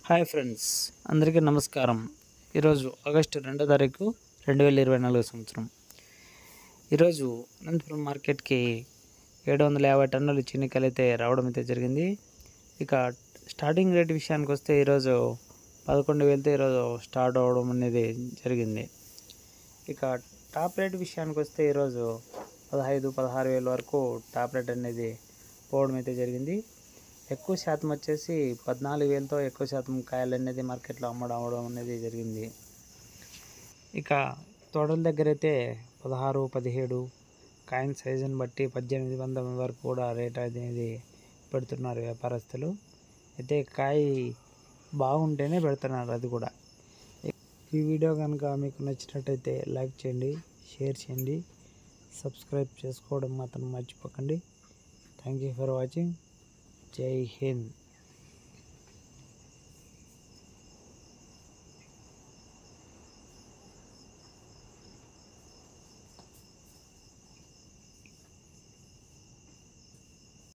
Hi friends, అందరికీ నమస్కారం. ఈరోజు ఆగస్టు 2వ తారీఖు 2024 సంవత్సరం. ఈరోజు అనంతపురం మార్కెట్కి 750 టన్నులు చిన్నికలు అయితే రావడం అయితే జరిగింది. ఇక స్టార్టింగ్ రేట్ విషయానికి వస్తే ఈరోజు 11,000తో ఈరోజు స్టార్ట్ అవ్వడం అనేది జరిగింది. ఇక టాప్ రేట్ విషయానికి వస్తే ఈరోజు 15,000-16,000 వరకు టాప్ రేట్ అనేది పోవడం అయితే జరిగింది. ఎక్కువ శాతం వచ్చేసి 14,000తో ఎక్కువ శాతం కాయలు అనేది మార్కెట్లో అమ్మడం అనేది జరిగింది. ఇక తోటల దగ్గర అయితే 16, 17 కాయిన్ సైజుని బట్టి 18,000 వరకు కూడా రేట్ అనేది పెడుతున్నారు వ్యాపారస్తులు. అయితే కాయ బాగుంటేనే పెడుతున్నారు, అది కూడా. ఈ వీడియో కనుక మీకు నచ్చినట్టయితే లైక్ చేయండి, షేర్ చేయండి, సబ్స్క్రైబ్ చేసుకోవడం మాత్రం మర్చిపోకండి. Thank you for watching. జై హింద్.